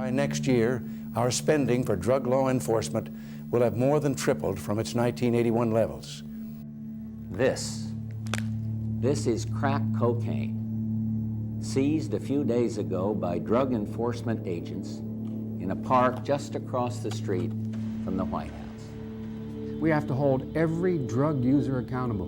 By next year, our spending for drug law enforcement will have more than tripled from its 1981 levels. This is crack cocaine, seized a few days ago by drug enforcement agents in a park just across the street from the White House. We have to hold every drug user accountable,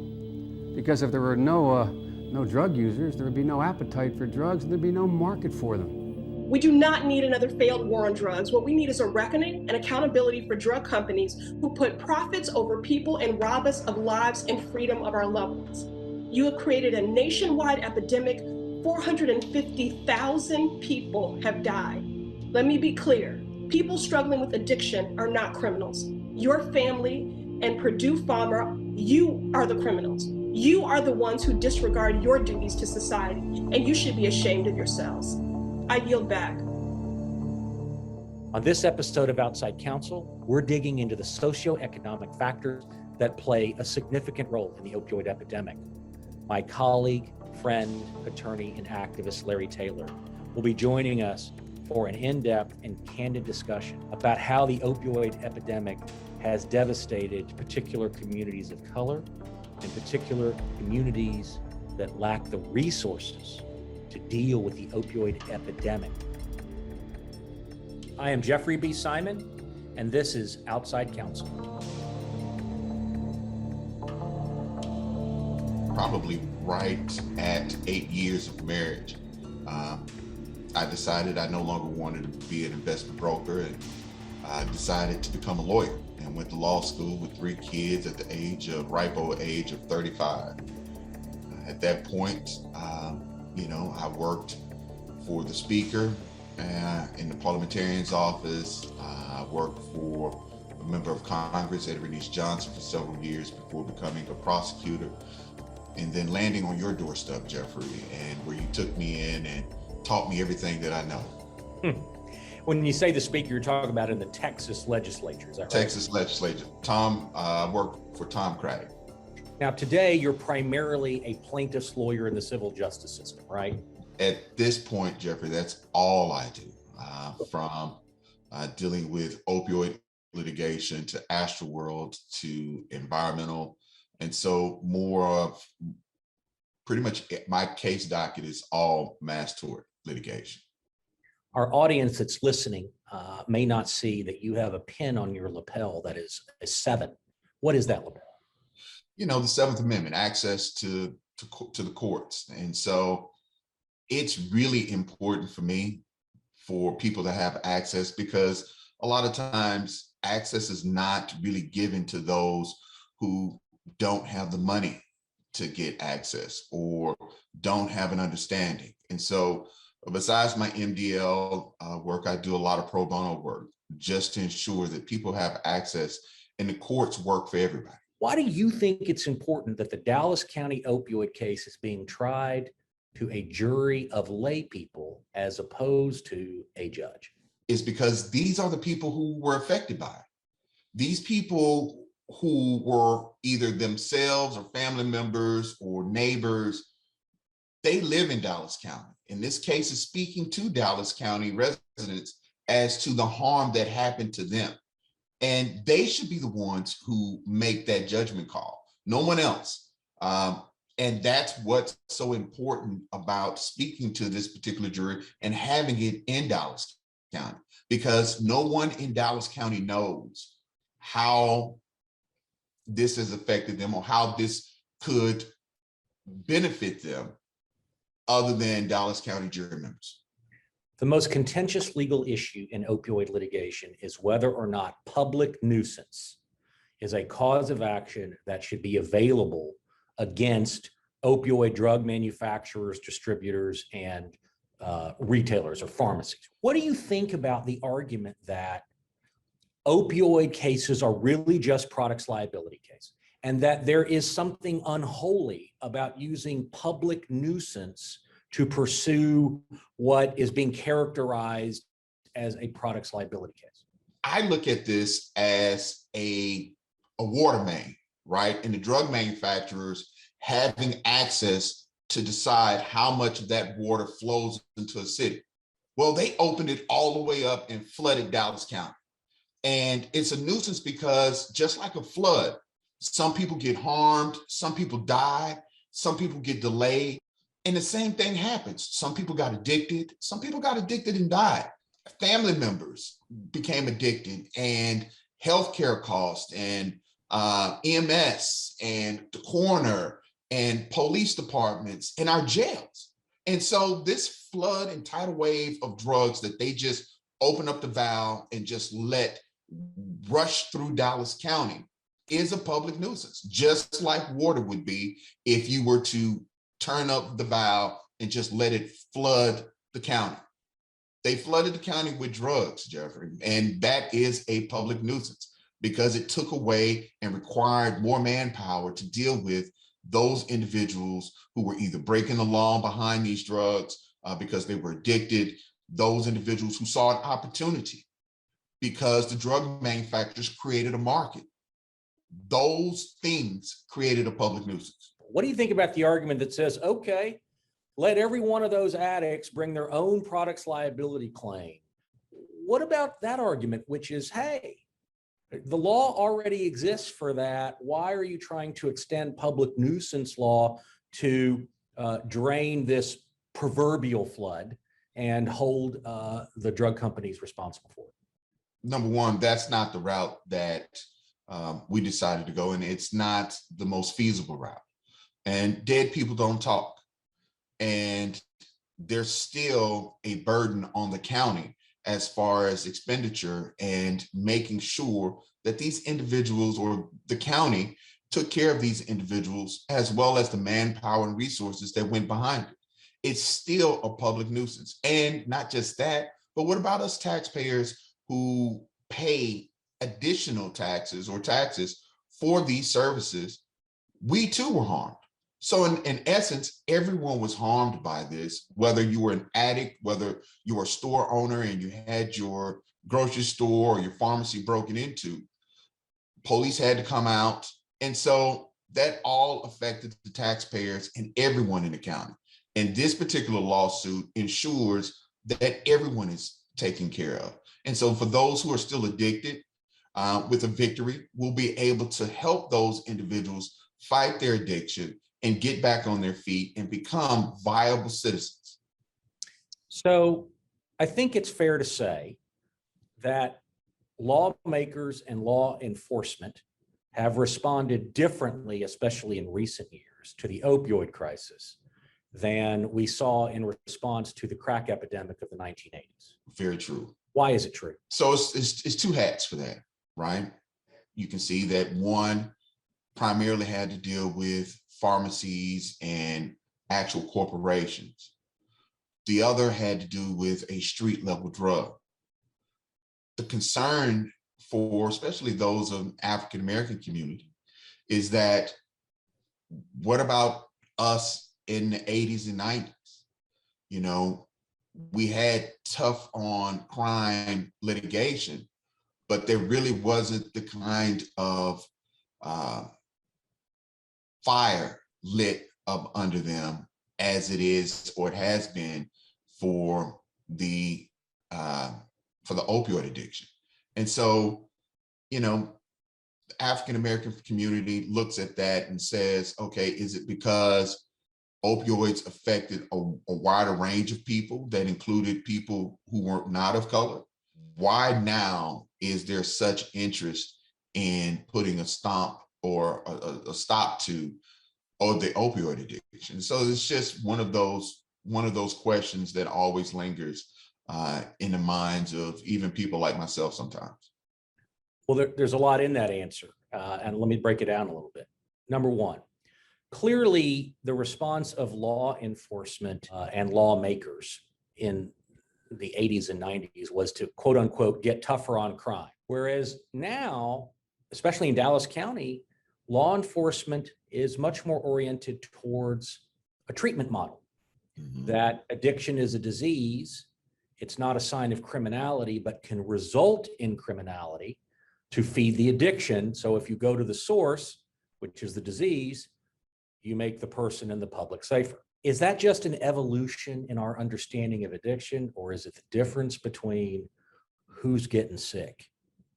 because if there were no drug users, there would be no appetite for drugs and there'd be no market for them. We do not need another failed war on drugs. What we need is a reckoning and accountability for drug companies who put profits over people and rob us of lives and freedom of our loved ones. You have created a nationwide epidemic. 450,000 people have died. Let me be clear. People struggling with addiction are not criminals. Your family and Purdue Pharma, you are the criminals. You are the ones who disregard your duties to society, and you should be ashamed of yourselves. I yield back. On this episode of Outside Counsel, we're digging into the socioeconomic factors that play a significant role in the opioid epidemic. My colleague, friend, attorney, and activist Larry Taylor will be joining us for an in-depth and candid discussion about how the opioid epidemic has devastated particular communities of color and particular communities that lack the resources to deal with the opioid epidemic. I am Jeffrey B. Simon, and this is Outside Counsel. Probably right at 8 years of marriage, I decided I no longer wanted to be an investment broker, and I decided to become a lawyer and went to law school with 3 kids at the ripe old age of 35. At that point, I worked for the Speaker in the parliamentarian's office. I worked for a member of Congress, Edward East Johnson, for several years before becoming a prosecutor, and then landing on your doorstep, Jeffrey, and where you took me in and taught me everything that I know. When you say the Speaker, you're talking about in the Texas legislature, is that right? Texas legislature. I worked for Tom Craddock. Now, today, you're primarily a plaintiff's lawyer in the civil justice system, right? At this point, Jeffrey, that's all I do, from dealing with opioid litigation to Astroworld to environmental. And so more of pretty much my case docket is all mass tort litigation. Our audience that's listening may not see that you have a pin on your lapel that is a 7. What is that lapel? The 7th Amendment, access to the courts. And so it's really important for me for people to have access, because a lot of times access is not really given to those who don't have the money to get access or don't have an understanding. And so besides my MDL work, I do a lot of pro bono work just to ensure that people have access and the courts work for everybody. Why do you think it's important that the Dallas County opioid case is being tried to a jury of lay people as opposed to a judge? It's because these are the people who were affected by it. These people who were either themselves or family members or neighbors, they live in Dallas County. And this case is speaking to Dallas County residents as to the harm that happened to them. And they should be the ones who make that judgment call, no one else. And that's what's so important about speaking to this particular jury and having it in Dallas County, because no one in Dallas County knows how this has affected them or how this could benefit them other than Dallas County jury members. The most contentious legal issue in opioid litigation is whether or not public nuisance is a cause of action that should be available against opioid drug manufacturers, distributors, and retailers or pharmacies. What do you think about the argument that opioid cases are really just products liability cases, and that there is something unholy about using public nuisance to pursue what is being characterized as a products liability case? I look at this as a water main, right? And the drug manufacturers having access to decide how much of that water flows into a city. Well, they opened it all the way up and flooded Dallas County. And it's a nuisance because just like a flood, some people get harmed, some people die, some people get delayed. And the same thing happens. Some people got addicted, some people got addicted and died. Family members became addicted, and healthcare costs and EMS and the coroner and police departments and our jails. And so this flood and tidal wave of drugs that they just open up the valve and just let rush through Dallas County is a public nuisance, just like water would be if you were to turn up the valve and just let it flood the county. They flooded the county with drugs, Jeffrey, and that is a public nuisance because it took away and required more manpower to deal with those individuals who were either breaking the law behind these drugs because they were addicted, those individuals who saw an opportunity because the drug manufacturers created a market. Those things created a public nuisance. What do you think about the argument that says, okay, let every one of those addicts bring their own products liability claim? What about that argument, which is, hey, the law already exists for that. Why are you trying to extend public nuisance law to drain this proverbial flood and hold the drug companies responsible for it? Number one, that's not the route that we decided to go, and it's not the most feasible route. And dead people don't talk. And there's still a burden on the county as far as expenditure and making sure that these individuals or the county took care of these individuals, as well as the manpower and resources that went behind it. It's still a public nuisance. And not just that, but what about us taxpayers who pay additional taxes or taxes for these services? We too were harmed. So in essence, everyone was harmed by this, whether you were an addict, whether you were a store owner and you had your grocery store or your pharmacy broken into. Police had to come out. And so that all affected the taxpayers and everyone in the county. And this particular lawsuit ensures that everyone is taken care of. And so for those who are still addicted, with a victory, we'll be able to help those individuals fight their addiction and get back on their feet and become viable citizens. So I think it's fair to say that lawmakers and law enforcement have responded differently, especially in recent years, to the opioid crisis than we saw in response to the crack epidemic of the 1980s. Very true. Why is it true? So it's two hats for that, right? You can see that one primarily had to deal with pharmacies and actual corporations. The other had to do with a street level drug. The concern for especially those of African American community is that what about us in the 80s and 90s? You know, we had tough on crime litigation, but there really wasn't the kind of fire lit up under them as it is or it has been for the opioid addiction. And so, you know, the African American community looks at that and says, okay, is it because opioids affected a wider range of people that included people who were not of color? Why now is there such interest in putting a stop or a stop to the opioid addiction? So it's just one of those questions that always lingers in the minds of even people like myself sometimes. Well, there's a lot in that answer, and let me break it down a little bit. Number one, clearly the response of law enforcement and lawmakers in the 80s and 90s was to, quote unquote, get tougher on crime. Whereas now, especially in Dallas County, law enforcement is much more oriented towards a treatment model. Mm-hmm. That addiction is a disease. It's not a sign of criminality, but can result in criminality to feed the addiction. So if you go to the source, which is the disease, you make the person and the public safer. Is that just an evolution in our understanding of addiction, or is it the difference between who's getting sick?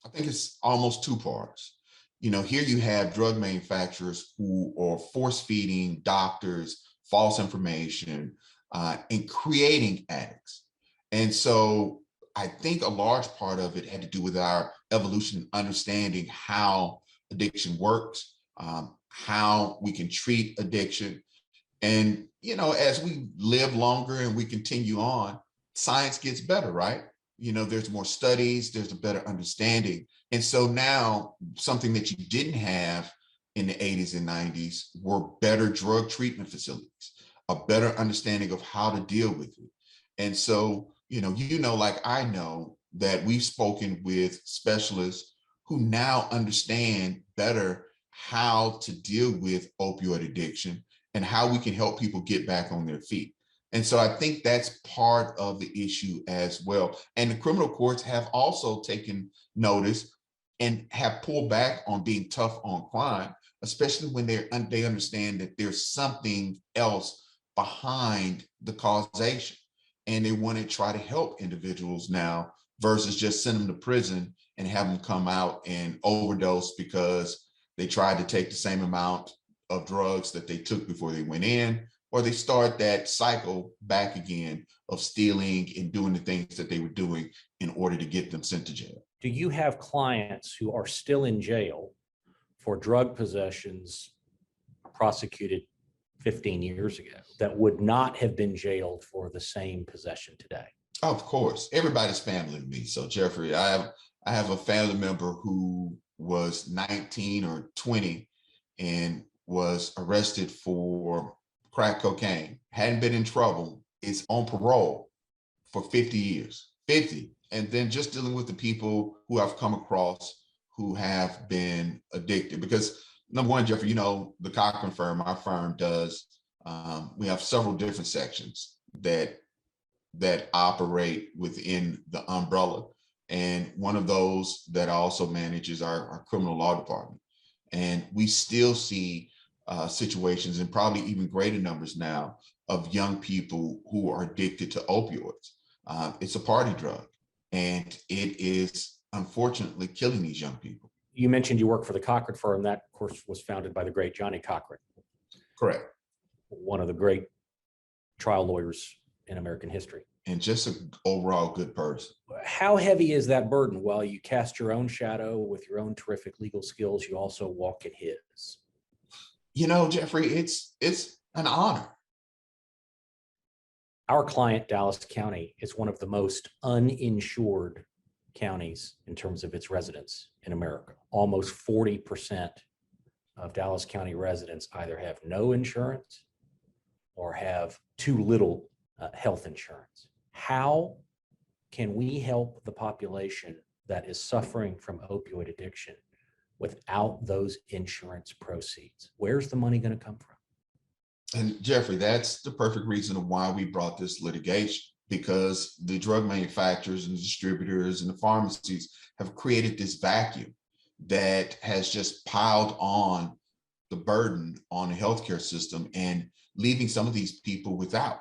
I think it's almost two parts. Here you have drug manufacturers who are force feeding doctors false information and creating addicts. And so I think a large part of it had to do with our evolution, understanding how addiction works, how we can treat addiction. And, as we live longer and we continue on, science gets better, right? There's more studies, there's a better understanding. And so now something that you didn't have in the 80s and 90s were better drug treatment facilities, a better understanding of how to deal with it. And so, like I know that we've spoken with specialists who now understand better how to deal with opioid addiction and how we can help people get back on their feet. And so I think that's part of the issue as well. And the criminal courts have also taken notice and have pulled back on being tough on crime, especially when they understand that there's something else behind the causation. And they want to try to help individuals now versus just send them to prison and have them come out and overdose because they tried to take the same amount of drugs that they took before they went in, or they start that cycle back again of stealing and doing the things that they were doing in order to get them sent to jail. Do you have clients who are still in jail for drug possessions prosecuted 15 years ago that would not have been jailed for the same possession today? Of course, everybody's family to me. So Jeffrey, I have a family member who was 19 or 20 and was arrested for crack cocaine, hadn't been in trouble, is on parole for 50 years, 50. And then just dealing with the people who I've come across who have been addicted. Because number one, Jeffrey, the Cochran firm, our firm does, we have several different sections that operate within the umbrella. And one of those that also manages our criminal law department. And we still see situations, and probably even greater numbers now, of young people who are addicted to opioids. It's a party drug, and it is unfortunately killing these young people. You mentioned you work for the Cochran firm. That, of course, was founded by the great Johnny Cochran. Correct. One of the great trial lawyers in American history. And just an overall good person. How heavy is that burden? While you cast your own shadow with your own terrific legal skills, you also walk in his. Jeffrey, it's an honor. Our client, Dallas County, is one of the most uninsured counties in terms of its residents in America. Almost 40% of Dallas County residents either have no insurance or have too little health insurance. How can we help the population that is suffering from opioid addiction without those insurance proceeds? Where's the money going to come from? And Jeffrey, that's the perfect reason of why we brought this litigation, because the drug manufacturers and the distributors and the pharmacies have created this vacuum that has just piled on the burden on the healthcare system and leaving some of these people without.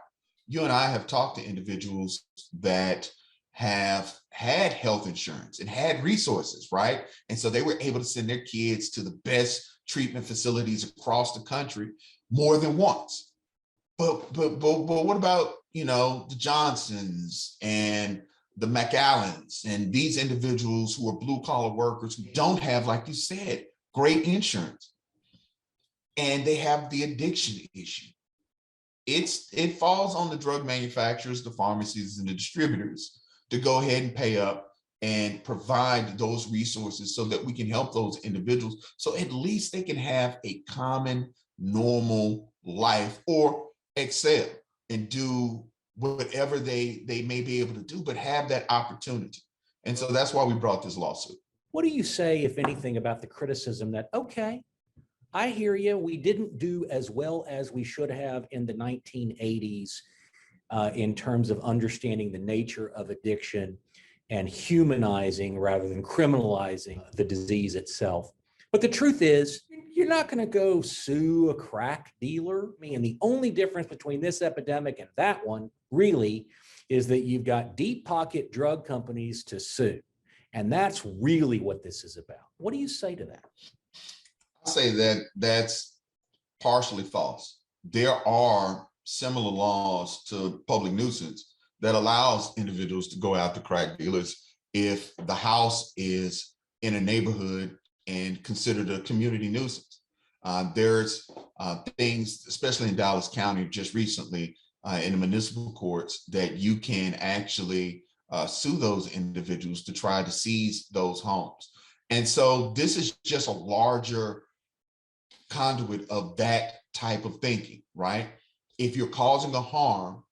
You and I have talked to individuals that have had health insurance and had resources, right? And so they were able to send their kids to the best treatment facilities across the country more than once. But what about, the Johnsons and the McAllens and these individuals who are blue collar workers who don't have, like you said, great insurance, and they have the addiction issue? It falls on the drug manufacturers, the pharmacies, and the distributors to go ahead and pay up and provide those resources so that we can help those individuals, so at least they can have a common, normal life or excel and do whatever they may be able to do, but have that opportunity. And so that's why we brought this lawsuit. What do you say, if anything, about the criticism that, okay, I hear you, we didn't do as well as we should have in the 1980s in terms of understanding the nature of addiction and humanizing rather than criminalizing the disease itself. But the truth is, you're not going to go sue a crack dealer. I mean, the only difference between this epidemic and that one really is that you've got deep pocket drug companies to sue. And that's really what this is about. What do you say to that? I say that that's partially false. There are similar laws to public nuisance that allows individuals to go after crack dealers if the house is in a neighborhood and considered a community nuisance. There's things, especially in Dallas County, just recently in the municipal courts, that you can actually sue those individuals to try to seize those homes. And so this is just a larger conduit of that type of thinking, right? If you're causing a harm,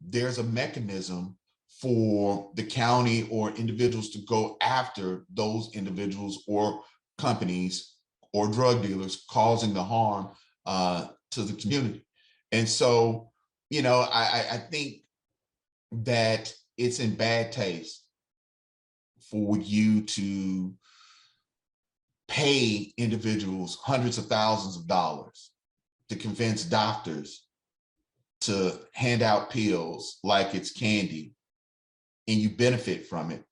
there's a mechanism for the county or individuals to go after those individuals or companies or drug dealers causing the harm to the community. And so, you know, I think that it's in bad taste for you to pay individuals hundreds of thousands of dollars to convince doctors to hand out pills like it's candy, and you benefit from it,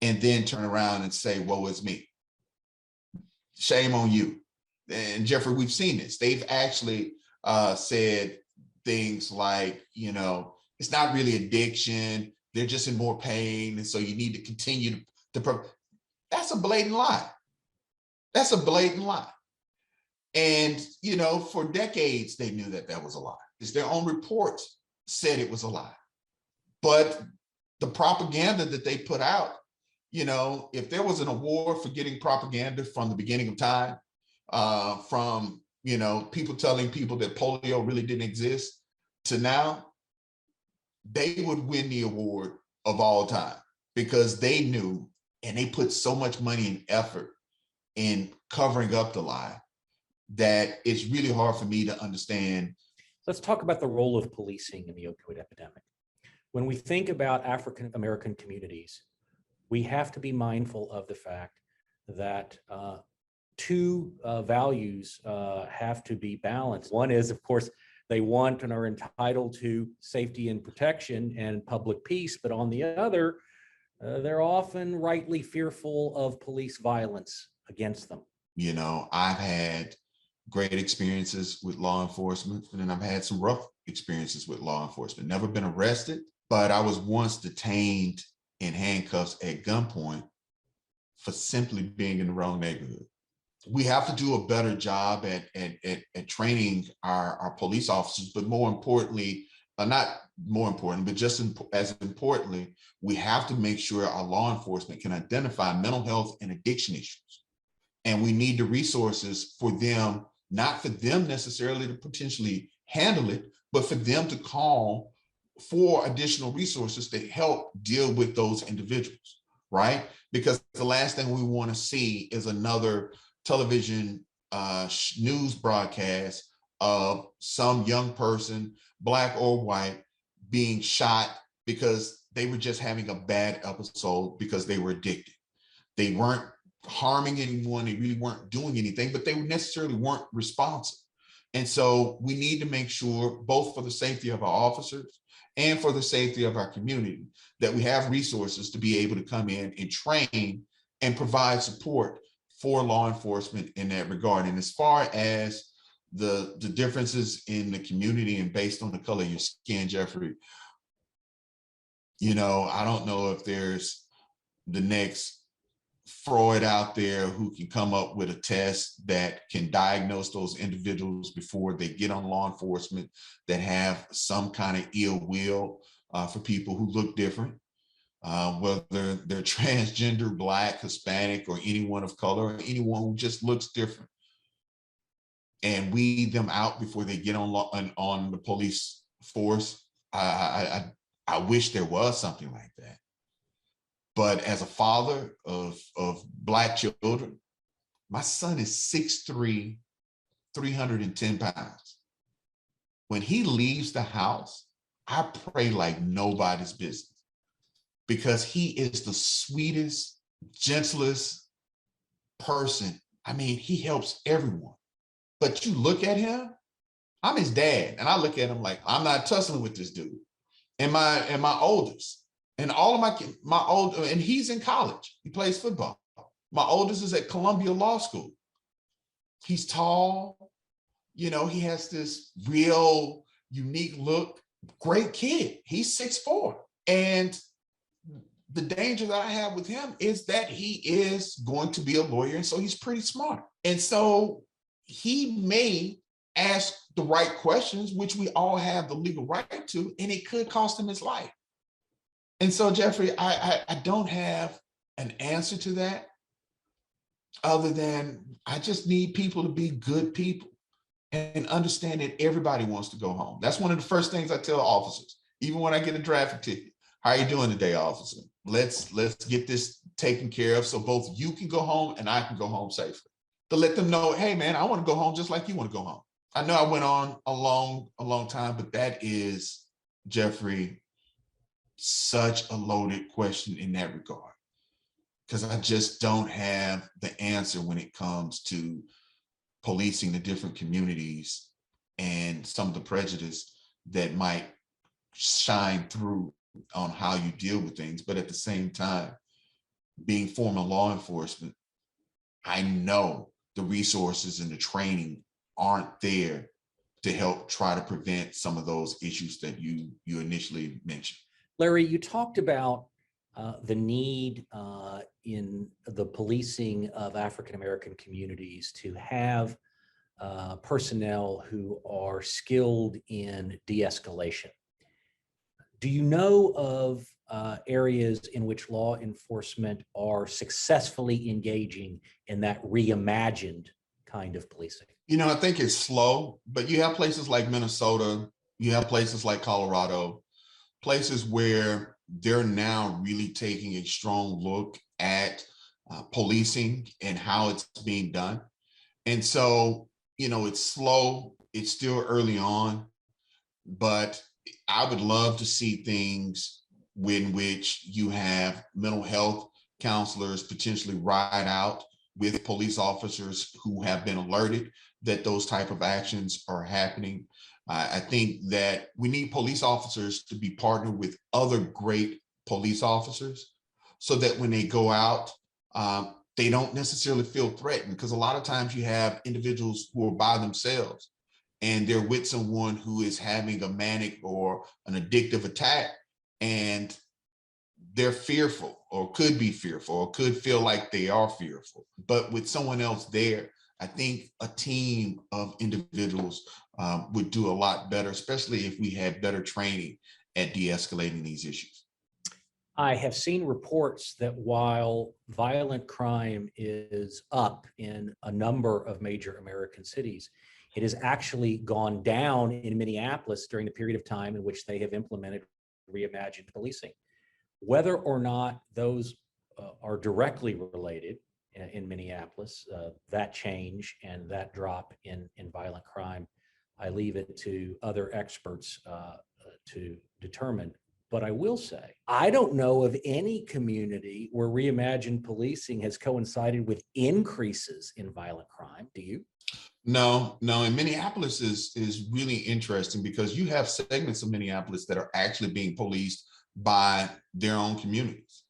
and then turn around and say, woe is me. Shame on you. And Jeffrey, we've seen this. They've actually said things like, you know, it's not really addiction. They're just in more pain. And so you need to continue to that's a blatant lie. That's a blatant lie. And, you know, for decades, they knew that that was a lie. It's their own reports said it was a lie. But the propaganda that they put out, you know, if there was an award for getting propaganda from the beginning of time, from, you know, people telling people that polio really didn't exist to now, they would win the award of all time, because they knew, and they put so much money and effort in covering up the lie that it's really hard for me to understand. Let's talk about the role of policing in the opioid epidemic. When we think about African American communities, we have to be mindful of the fact that two values have to be balanced. One is, of course, they want and are entitled to safety and protection and public peace, but on the other, they're often rightly fearful of police violence against them. You know, I've had great experiences with law enforcement, and then I've had some rough experiences with law enforcement. Never been arrested, but I was once detained in handcuffs at gunpoint for simply being in the wrong neighborhood. We have to do a better job at training our police officers, but more importantly, not more important, but just as importantly, we have to make sure our law enforcement can identify mental health and addiction issues. And we need the resources for them, not for them necessarily to potentially handle it, but for them to call for additional resources to help deal with those individuals, right? Because the last thing we want to see is another television news broadcast of some young person, Black or white, being shot because they were just having a bad episode because they were addicted. They weren't harming anyone, they really weren't doing anything, but they necessarily weren't responsive. And so we need to make sure, both for the safety of our officers and for the safety of our community, that we have resources to be able to come in and train and provide support for law enforcement in that regard. And as far as the differences in the community and based on the color of your skin, Jeffrey, you know, I don't know if there's the next Freud out there who can come up with a test that can diagnose those individuals before they get on law enforcement, that have some kind of ill will for people who look different, whether they're transgender, Black, Hispanic, or anyone of color, or anyone who just looks different, and weed them out before they get on the police force. I wish there was something like that. But as a father of Black children, my son is 6'3", 310 pounds. When he leaves the house, I pray like nobody's business, because he is the sweetest, gentlest person. I mean, he helps everyone. But you look at him, I'm his dad, and I look at him like, I'm not tussling with this dude. And my oldest, and all of and he's in college. He plays football. My oldest is at Columbia Law School. He's tall, he has this real unique look. Great kid. He's 6'4". And the danger that I have with him is that he is going to be a lawyer, and so he's pretty smart. And so he may ask the right questions, which we all have the legal right to, and it could cost him his life. And so, Jeffrey, I don't have an answer to that other than I just need people to be good people and understand that everybody wants to go home. That's one of the first things I tell officers, even when I get a traffic ticket. How are you doing today, officer? Let's get this taken care of so both you can go home and I can go home safely. To let them know, hey man, I want to go home just like you want to go home. I know I went on a long time, but that is, Jeffrey, such a loaded question in that regard, because I just don't have the answer when it comes to policing the different communities and some of the prejudice that might shine through on how you deal with things. But at the same time, being former law enforcement, I know the resources and the training aren't there to help try to prevent some of those issues that you initially mentioned. Larry, you talked about the need in the policing of African-American communities to have personnel who are skilled in de-escalation. Do you know of areas in which law enforcement are successfully engaging in that reimagined kind of policing? I think it's slow, but you have places like Minnesota, you have places like Colorado, places where they're now really taking a strong look at policing and how it's being done. And so, it's slow, it's still early on, but I would love to see things in which you have mental health counselors potentially ride out with police officers who have been alerted that those type of actions are happening. I think that we need police officers to be partnered with other great police officers so that when they go out, they don't necessarily feel threatened, because a lot of times you have individuals who are by themselves and they're with someone who is having a manic or an addictive attack, and they're fearful or could be fearful or could feel like they are fearful. But with someone else there, I think a team of individuals would do a lot better, especially if we had better training at de-escalating these issues. I have seen reports that while violent crime is up in a number of major American cities, it has actually gone down in Minneapolis during the period of time in which they have implemented reimagined policing. Whether or not those are directly related in Minneapolis, that change and that drop in violent crime, I leave it to other experts to determine. But I will say, I don't know of any community where reimagined policing has coincided with increases in violent crime. Do you? No. And Minneapolis is really interesting because you have segments of Minneapolis that are actually being policed by their own communities.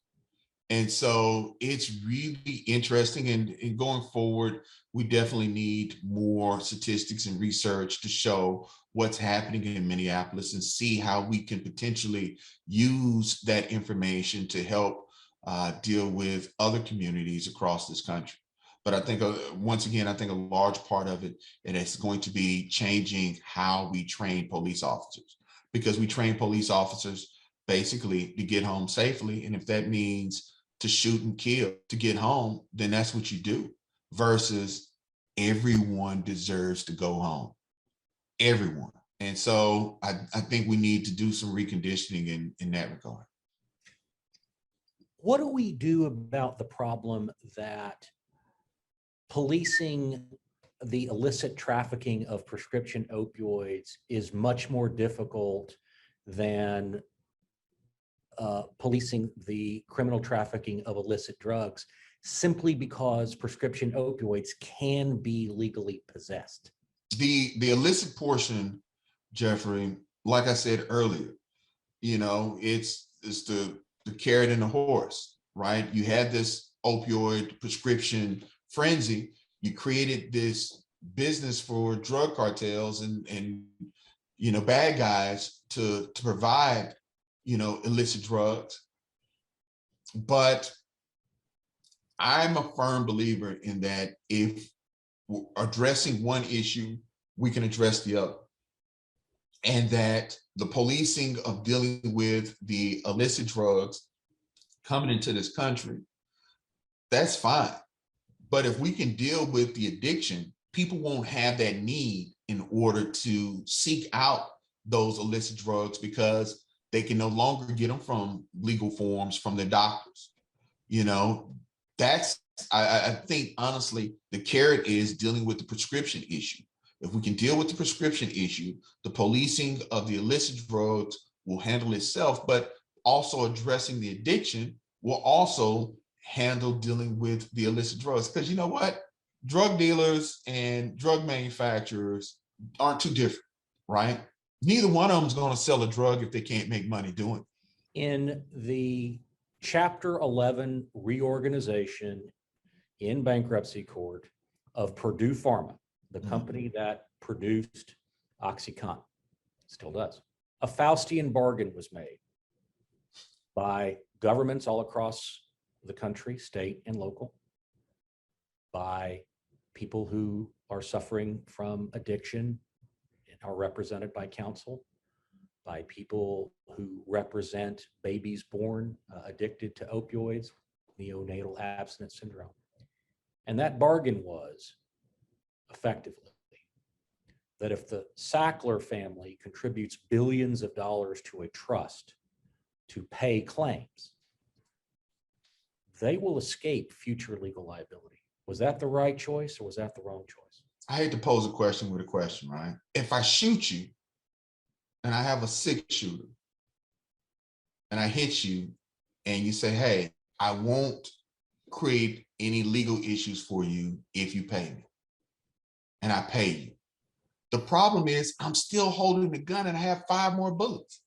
And so it's really interesting. And going forward, we definitely need more statistics and research to show what's happening in Minneapolis and see how we can potentially use that information to help deal with other communities across this country. But I think, once again, I think a large part of it is going to be changing how we train police officers, because we train police officers basically to get home safely. And if that means to shoot and kill to get home, then that's what you do, versus everyone deserves to go home. Everyone. And so I think we need to do some reconditioning in that regard. What do we do about the problem that policing the illicit trafficking of prescription opioids is much more difficult than policing the criminal trafficking of illicit drugs, simply because prescription opioids can be legally possessed? The illicit portion, Jeffrey, like I said earlier, it's the carrot and the horse, right? You had this opioid prescription frenzy. You created this business for drug cartels and bad guys to provide illicit drugs. But I'm a firm believer in that if we're addressing one issue, we can address the other. And that the policing of dealing with the illicit drugs coming into this country, that's fine. But if we can deal with the addiction, people won't have that need in order to seek out those illicit drugs because they can no longer get them from legal forms from their doctors. I think honestly, the carrot is dealing with the prescription issue. If we can deal with the prescription issue, the policing of the illicit drugs will handle itself, but also addressing the addiction will also handle dealing with the illicit drugs. Because you know what? Drug dealers and drug manufacturers aren't too different, right? Neither one of them is going to sell a drug if they can't make money doing it. In the Chapter 11 reorganization in bankruptcy court of Purdue Pharma, the company that produced OxyContin, still does, a Faustian bargain was made by governments all across the country, state and local, by people who are suffering from addiction and are represented by counsel, by people who represent babies born addicted to opioids, neonatal abstinence syndrome. And that bargain was effectively that if the Sackler family contributes billions of dollars to a trust to pay claims, they will escape future legal liability. Was that the right choice or was that the wrong choice? I hate to pose a question with a question, right? If I shoot you and I have a 6-shooter and I hit you and you say, hey, I won't create any legal issues for you if you pay me, and I pay you. The problem is I'm still holding the gun and I have 5 more bullets.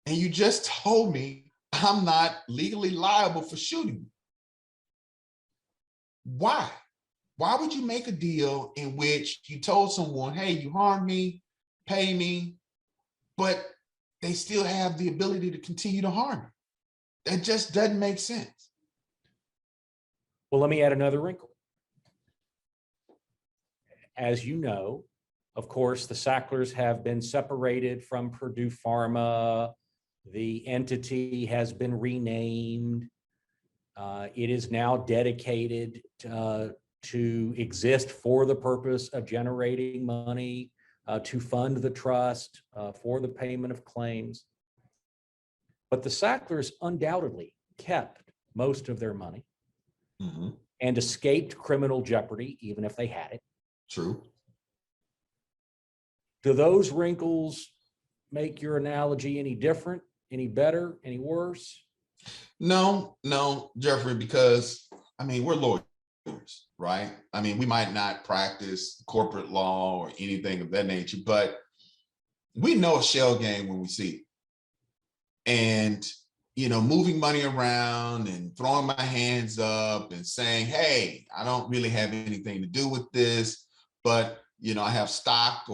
And you just told me I'm not legally liable for shooting you. Why? Why would you make a deal in which you told someone, hey, you harmed me, pay me, but they still have the ability to continue to harm you? That just doesn't make sense. Well, let me add another wrinkle. As you know, of course, the Sacklers have been separated from Purdue Pharma. The entity has been renamed. It is now dedicated to exist for the purpose of generating money to fund the trust for the payment of claims. But the Sacklers undoubtedly kept most of their money and escaped criminal jeopardy, even if they had it. True. Do those wrinkles make your analogy any different, any better, any worse? No, Jeffrey, because we're lawyers, right? We might not practice corporate law or anything of that nature, but we know a shell game when we see it. And, moving money around and throwing my hands up and saying, hey, I don't really have anything to do with this, but, I have stock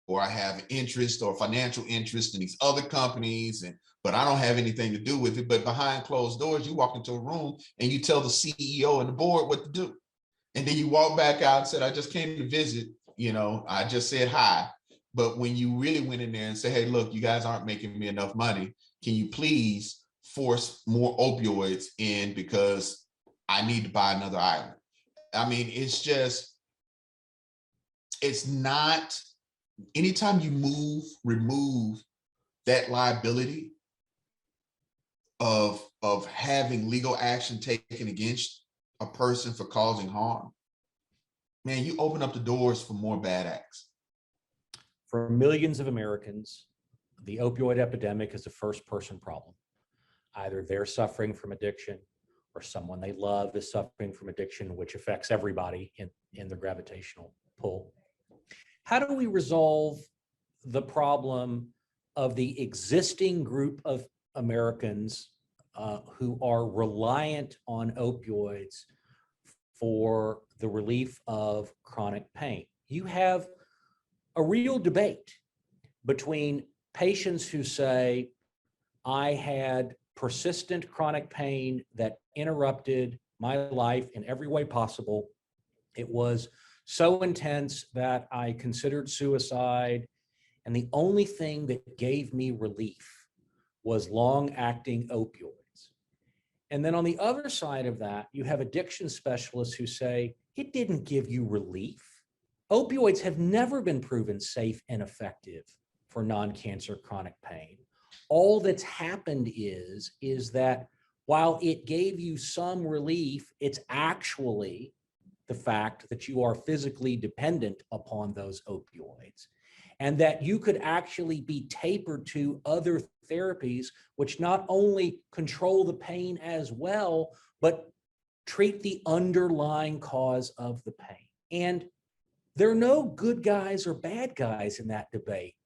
or I have interest or financial interest in these other companies, but I don't have anything to do with it. But behind closed doors, you walk into a room and you tell the CEO and the board what to do. And then you walk back out and said, I just came to visit, I just said hi. But when you really went in there and say, hey, look, you guys aren't making me enough money. Can you please force more opioids in because I need to buy another island? It's not, anytime you remove that liability of having legal action taken against a person for causing harm, man, you open up the doors for more bad acts. For millions of Americans, the opioid epidemic is a first-person problem. Either they're suffering from addiction or someone they love is suffering from addiction, which affects everybody in the gravitational pull. how do we resolve the problem of the existing group of Americans who are reliant on opioids for the relief of chronic pain? You have a real debate between patients who say, I had persistent chronic pain that interrupted my life in every way possible. It was so intense that I considered suicide, and the only thing that gave me relief was long-acting opioids. And then on the other side of that, you have addiction specialists who say, it didn't give you relief. Opioids have never been proven safe and effective for non-cancer chronic pain. All that's happened is that while it gave you some relief, it's actually the fact that you are physically dependent upon those opioids, and that you could actually be tapered to other therapies, which not only control the pain as well, but treat the underlying cause of the pain. And there are no good guys or bad guys in that debate,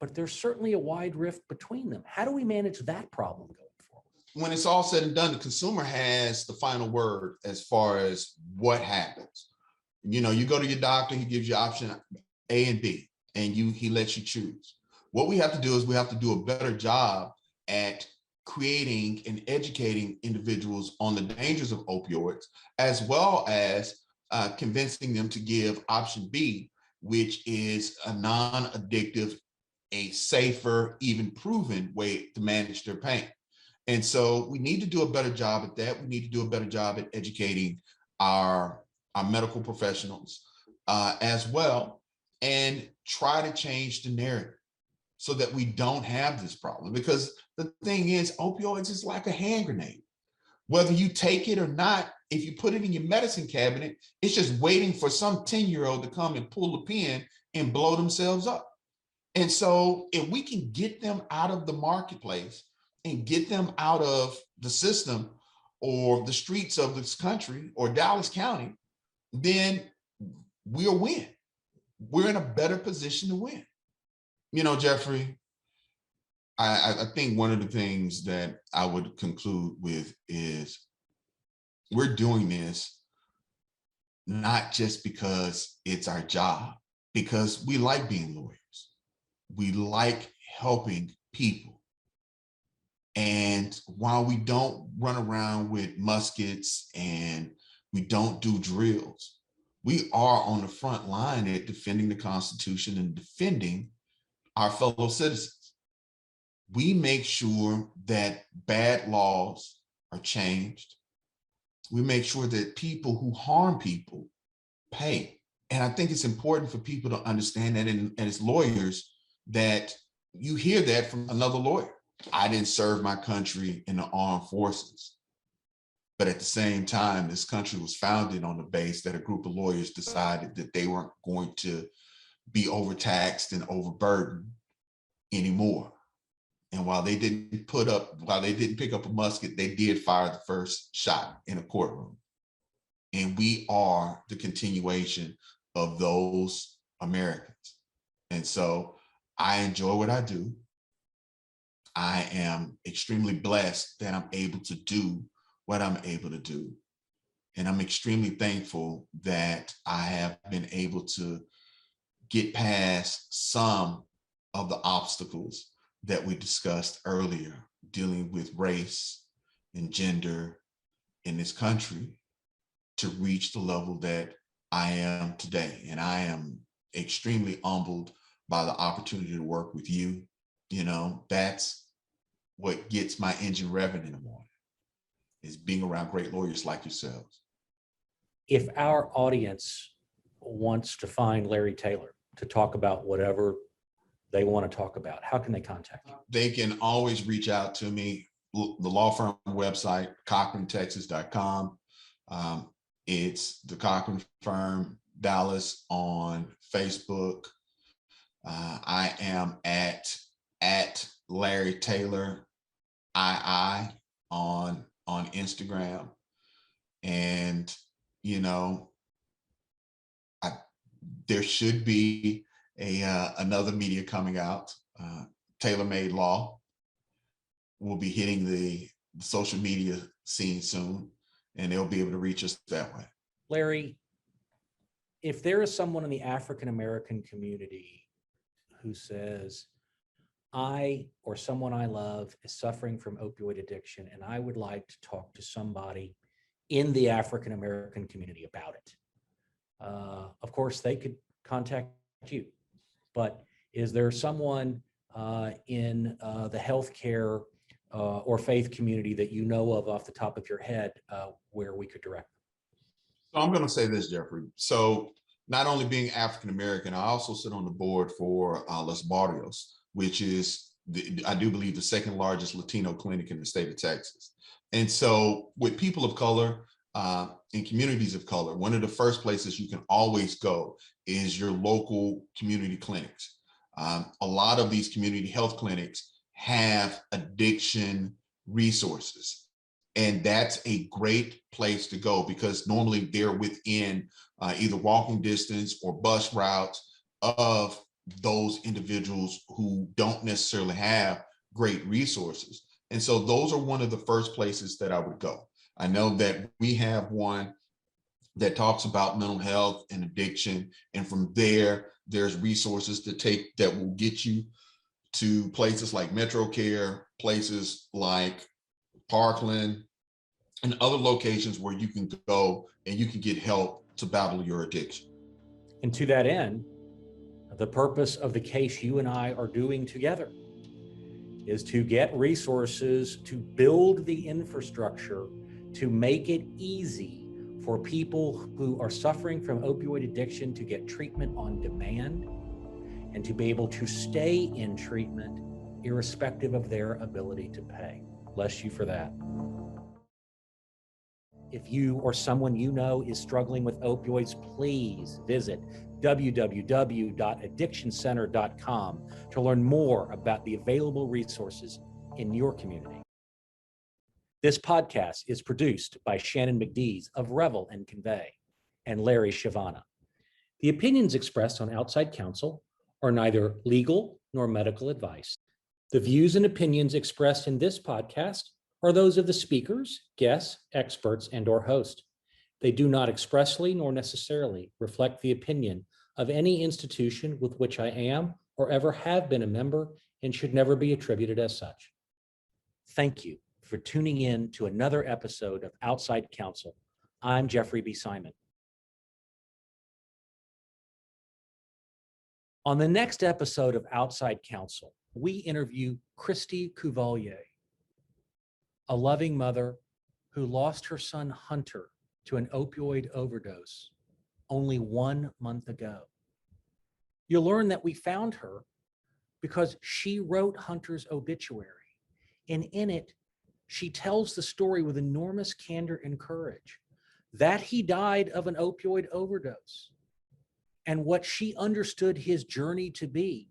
but there's certainly a wide rift between them. How do we manage that problem going forward? When it's all said and done, the consumer has the final word as far as what happens. You know, you go to your doctor, he gives you option A and B, and he lets you choose. What we have to do is we have to do a better job at creating and educating individuals on the dangers of opioids, as well as convincing them to give option B, which is a non-addictive, a safer, even proven way to manage their pain. And so we need to do a better job at that. We need to do a better job at educating our medical professionals as well, and try to change the narrative so that we don't have this problem. Because the thing is, opioids is like a hand grenade. Whether you take it or not, if you put it in your medicine cabinet, it's just waiting for some 10-year-old to come and pull the pin and blow themselves up. And so if we can get them out of the marketplace and get them out of the system or the streets of this country or Dallas County, then we'll win. We're in a better position to win. You know, Jeffrey, I think one of the things that I would conclude with is we're doing this not just because it's our job, because we like being lawyers. We like helping people. And while we don't run around with muskets and we don't do drills, we are on the front line at defending the Constitution and defending our fellow citizens. We make sure that bad laws are changed. We make sure that people who harm people pay. And I think it's important for people to understand that, and as lawyers, that you hear that from another lawyer. I didn't serve my country in the armed forces. But at the same time, this country was founded on the base that a group of lawyers decided that they weren't going to be overtaxed and overburdened anymore. And while they didn't pick up a musket, they did fire the first shot in a courtroom. And we are the continuation of those Americans. And so I enjoy what I do. I am extremely blessed that I'm able to do what I'm able to do. And I'm extremely thankful that I have been able to get past some of the obstacles that we discussed earlier, dealing with race and gender in this country, to reach the level that I am today. And I am extremely humbled by the opportunity to work with you. You know, that's what gets my engine revving in the morning, is being around great lawyers like yourselves. If our audience wants to find Larry Taylor to talk about whatever they want to talk about, how can they contact you? They can always reach out to me. The law firm website, CochranTexas.com. It's the Cochran Firm Dallas on Facebook. I am at Larry Taylor II on Instagram. And, you know, there should be another media coming out, tailor-made law, will be hitting the social media scene soon, and they'll be able to reach us that way. Larry, if there is someone in the African-American community who says, I or someone I love is suffering from opioid addiction, and I would like to talk to somebody in the African-American community about it, of course, they could contact you. But is there someone in the healthcare or faith community that you know of off the top of your head where we could direct them? So I'm going to say this, Jeffrey. So not only being African-American, I also sit on the board for Los Barrios, which is, I do believe, the second largest Latino clinic in the state of Texas. And so with people of color in communities of color, one of the first places you can always go is your local community clinics. A lot of these community health clinics have addiction resources. And that's a great place to go because normally they're within either walking distance or bus routes of those individuals who don't necessarily have great resources. And so those are one of the first places that I would go. I know that we have one that talks about mental health and addiction. And from there, there's resources that will get you to places like Metro Care, places like Parkland, and other locations where you can go and you can get help to battle your addiction. And to that end, the purpose of the case you and I are doing together is to get resources to build the infrastructure to make it easy for people who are suffering from opioid addiction to get treatment on demand and to be able to stay in treatment irrespective of their ability to pay. Bless you for that. If you or someone you know is struggling with opioids, please visit www.addictioncenter.com to learn more about the available resources in your community. This podcast is produced by Shannon McDees of Revel and Convey and Larry Shavana. The opinions expressed on Outside Counsel are neither legal nor medical advice. The views and opinions expressed in this podcast are those of the speakers, guests, experts, and/or host. They do not expressly nor necessarily reflect the opinion of any institution with which I am or ever have been a member and should never be attributed as such. Thank you for tuning in to another episode of Outside Counsel. I'm Jeffrey B. Simon. On the next episode of Outside Counsel, we interview Christy Couvalier, a loving mother who lost her son Hunter to an opioid overdose only 1 month ago. You'll learn that we found her because she wrote Hunter's obituary, and in it, she tells the story with enormous candor and courage that he died of an opioid overdose and what she understood his journey to be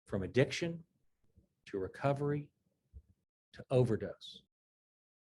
from addiction to recovery to overdose.